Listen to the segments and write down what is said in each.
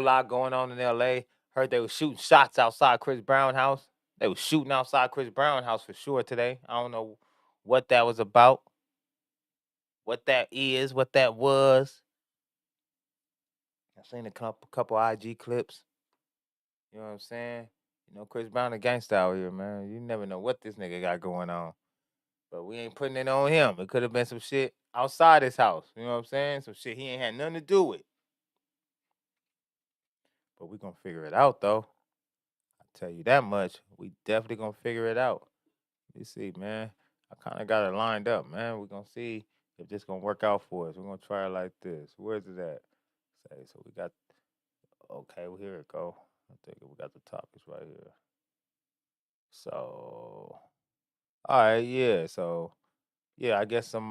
whole lot going on in LA. Heard they were shooting shots outside Chris Brown house. They were shooting outside Chris Brown house for sure today. I don't know what that was about, what that is, what that was. I seen a couple IG clips. You know what I'm saying? You know, Chris Brown a gangsta out here, man. You never know what this nigga got going on. But we ain't putting it on him. It could have been some shit outside his house. You know what I'm saying? Some shit he ain't had nothing to do with. But we gonna figure it out though. I tell you that much. We definitely gonna figure it out. Let me see, man. I kind of got it lined up, man. We're gonna see if this gonna work out for us. We're gonna try it like this. Where's it at? Say, so we got, okay, well, here it go. I think we got the topics right here. So, all right, yeah. So, yeah, I guess some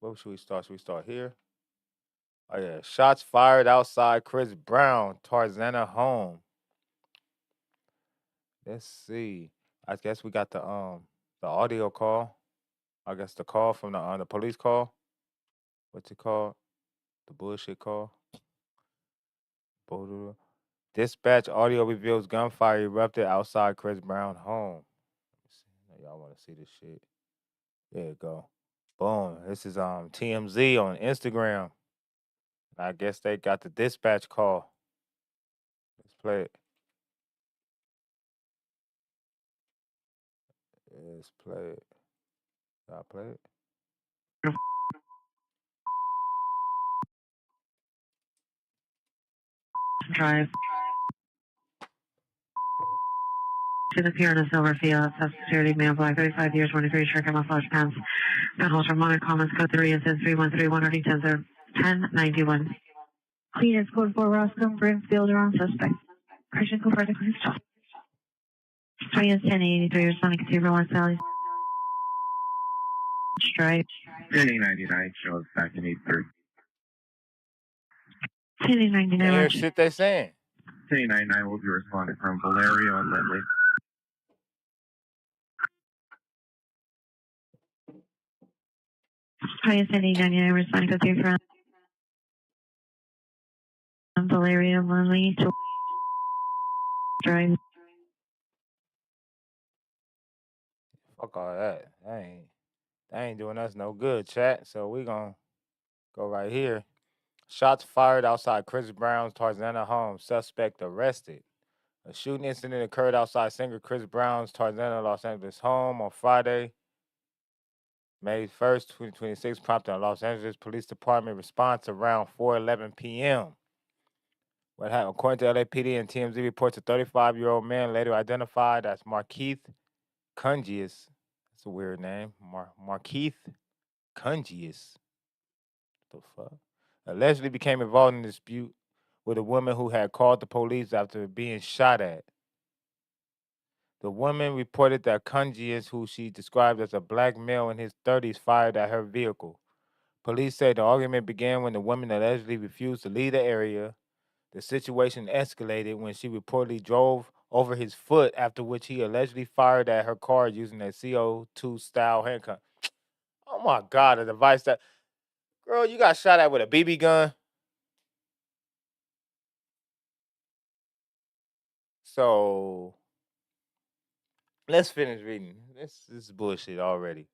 where should we start? Should we start here? Oh yeah, shots fired outside Chris Brown Tarzana home. Let's see. I guess we got the audio call. I guess the call from the police call. What's it called? The bullshit call. Dispatch audio reveals gunfire erupted outside Chris Brown home. Y'all want to see this shit? There you go. Boom. This is TMZ on Instagram. I guess they got the dispatch call. Let's play it. Let's play it. I'll play it. Drive to the pier in a silver field. Security male, black, 35 years, 23, shirt, camouflage pants. Panels from Modern Comments, code 3 and says 3131 1091. Clean is code 4 Roscoe, Brimfield, around suspect. Christian, go further, please. 3 is 1083, responding to 1 Sally. Stripe. 1099 shows back in 830. 1099. Here's shit they saying. 1099 will be responding from Valerio and Lindley. Hi, is 1099, responding to 3 from Valerio and Lindley. Drive. Fuck all that. That ain't doing us no good, chat. So we gonna go right here. Shots fired outside Chris Brown's Tarzana home. Suspect arrested. A shooting incident occurred outside singer Chris Brown's Tarzana, Los Angeles home on Friday, May 1st, 2026, prompting a Los Angeles Police Department response around 4:11 p.m. What happened? According to LAPD and TMZ reports, a 35-year-old man later identified as Markeith Cungius. That's a weird name. Markeith Cungius. What the fuck? Allegedly became involved in a dispute with a woman who had called the police after being shot at. The woman reported that Cungius, who she described as a black male in his 30s, fired at her vehicle. Police say the argument began when the woman allegedly refused to leave the area. The situation escalated when she reportedly drove over his foot, after which he allegedly fired at her car using a CO2 style handgun. Oh my God, a device that, girl, you got shot at with a BB gun? So let's finish reading. This is bullshit already.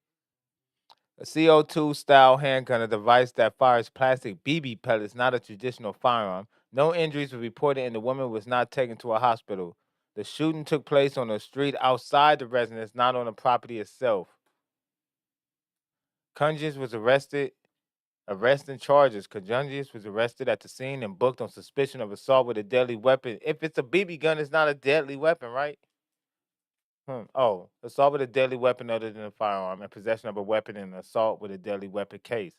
A CO2 style handgun, a device that fires plastic BB pellets, not a traditional firearm. No injuries were reported and the woman was not taken to a hospital. The shooting took place on a street outside the residence, not on the property itself. Cungius was arrested. Arresting charges. Cungius was arrested at the scene and booked on suspicion of assault with a deadly weapon. If it's a BB gun, it's not a deadly weapon, right? Oh, assault with a deadly weapon other than a firearm and possession of a weapon in an assault with a deadly weapon case.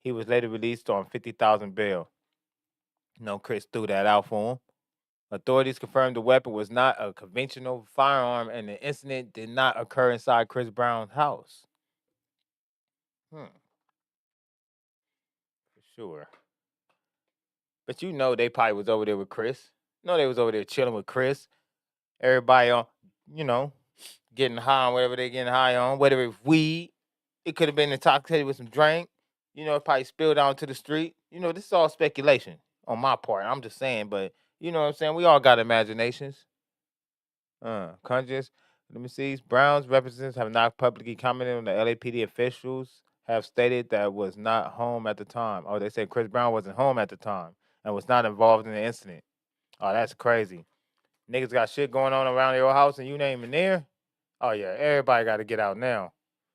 He was later released on $50,000 bail. No, Chris threw that out for him. Authorities confirmed the weapon was not a conventional firearm and the incident did not occur inside Chris Brown's house. For sure. But you know they probably was over there with Chris. You know they was over there chilling with Chris. Everybody on, getting high on whatever they getting high on, whether it's weed, it could have been intoxicated with some drink. It probably spilled out to the street. This is all speculation. on my part. I'm just saying, but you know what I'm saying? We all got imaginations. Conscious. Let me see. Brown's representatives have not publicly commented on the LAPD officials have stated that was not home at the time. Oh, they said Chris Brown wasn't home at the time and was not involved in the incident. Oh, that's crazy. Niggas got shit going on around your house and you ain't even there? Oh, yeah. Everybody got to get out now.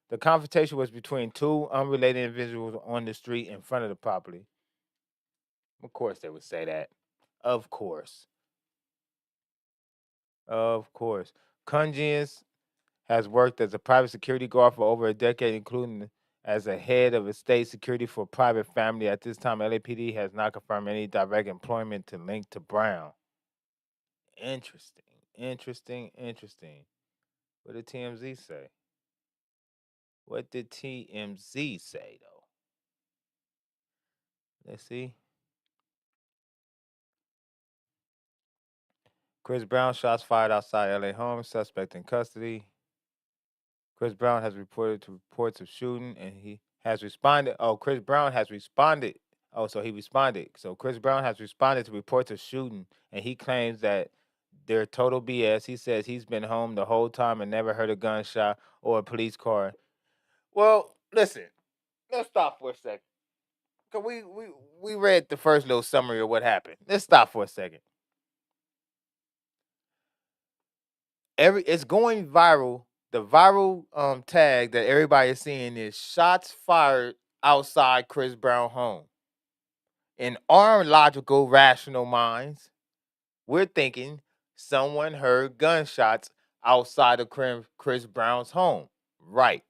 The confrontation was between two unrelated individuals on the street in front of the property. Of course they would say that. Of course. Of course. Kunjians has worked as a private security guard for over a decade, including as a head of estate security for a private family. At this time, LAPD has not confirmed any direct employment to link to Brown. Interesting. Interesting. What did TMZ say? What did TMZ say, though? Let's see. Chris Brown shots fired outside LA home, suspect in custody. Chris Brown has reported to reports of shooting and he has responded. Oh, Chris Brown has responded. Oh, so he responded. So Chris Brown has responded to reports of shooting and he claims that they're total BS. He says he's been home the whole time and never heard a gunshot or a police car. Well, listen, let's stop for a second. Cause we read the first little summary of what happened. Let's stop for a second. It's going viral. The viral tag that everybody is seeing is shots fired outside Chris Brown home. In our logical, rational minds, we're thinking someone heard gunshots outside of Chris Brown's home. Right.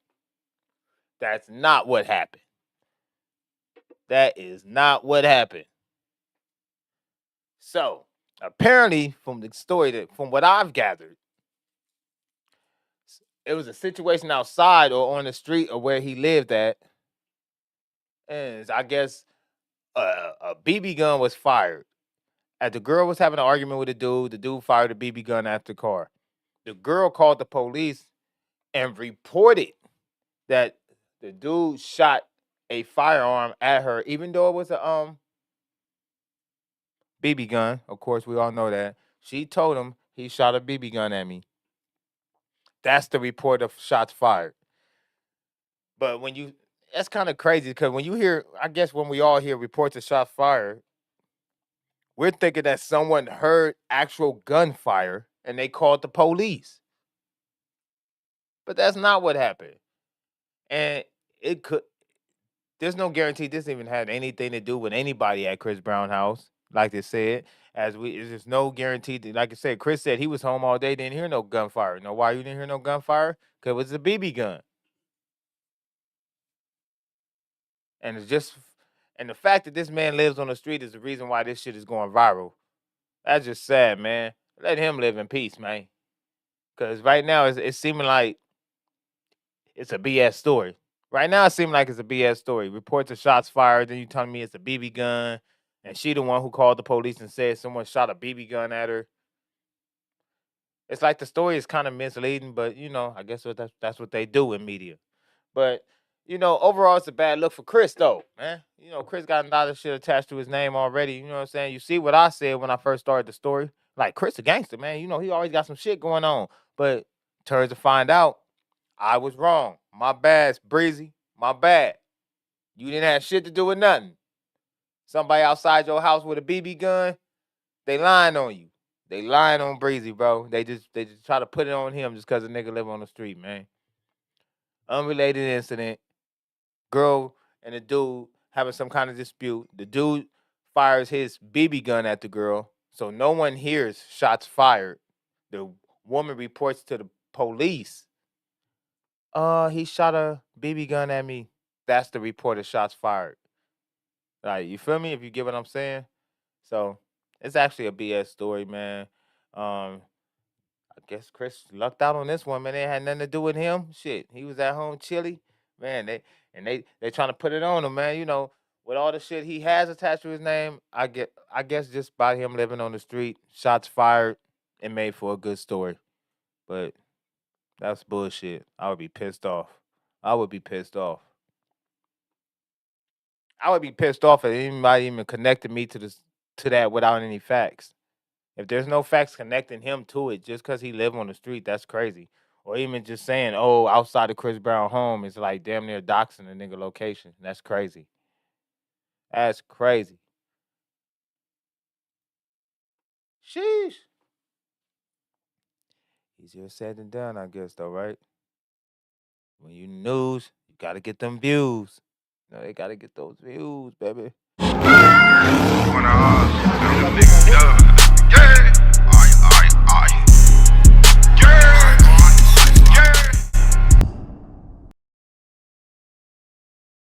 That's not what happened. That is not what happened. So, apparently, from the story from what I've gathered, it was a situation outside or on the street or where he lived at. And I guess a BB gun was fired. As the girl was having an argument with the dude fired a BB gun at the car. The girl called the police and reported that the dude shot a firearm at her, even though it was a BB gun. Of course, we all know that. She told him he shot a BB gun at me. That's the report of shots fired. But that's kind of crazy because when you hear, I guess when we all hear reports of shots fired, we're thinking that someone heard actual gunfire and they called the police. But that's not what happened. And there's no guarantee this even had anything to do with anybody at Chris Brown house, like they said. There's no guarantee that, like I said, Chris said he was home all day, didn't hear no gunfire. Know why you didn't hear no gunfire? Because it was a BB gun. And the fact that this man lives on the street is the reason why this shit is going viral. That's just sad, man. Let him live in peace, man. Because right now it's seeming like it's a BS story. Right now it seems like it's a BS story. Reports of shots fired, then you telling me it's a BB gun, and she the one who called the police and said someone shot a BB gun at her. It's like the story is kind of misleading, but I guess that's what they do in media. But overall, it's a bad look for Chris, though, man. Chris got a lot of shit attached to his name already. You know what I'm saying? You see what I said when I first started the story? Like, Chris a gangster, man. He always got some shit going on. But turns to find out, I was wrong. My bad, Breezy. My bad. You didn't have shit to do with nothing. Somebody outside your house with a BB gun, they lying on you. They lying on Breezy, bro. They just try to put it on him just because a nigga live on the street, man. Unrelated incident. Girl and the dude having some kind of dispute. The dude fires his BB gun at the girl, so no one hears shots fired. The woman reports to the police. He shot a BB gun at me. That's the report of shots fired. Like, you feel me? If you get what I'm saying. So it's actually a BS story, man. I guess Chris lucked out on this one, man. It had nothing to do with him. Shit, he was at home chilly, man. They trying to put it on him, man. With all the shit he has attached to his name, I guess just by him living on the street, shots fired, it made for a good story. But that's bullshit. I would be pissed off. I would be pissed off. I would be pissed off if anybody even connected me to this to that without any facts. If there's no facts connecting him to it, just because he live on the street, that's crazy. Or even just saying, oh, outside of Chris Brown home is like damn near doxing a nigga location. That's crazy. That's crazy. Sheesh. Easier said than done, I guess, though, right? When you news, you gotta get them views. You know, they gotta get those views, baby. Wanna big dub.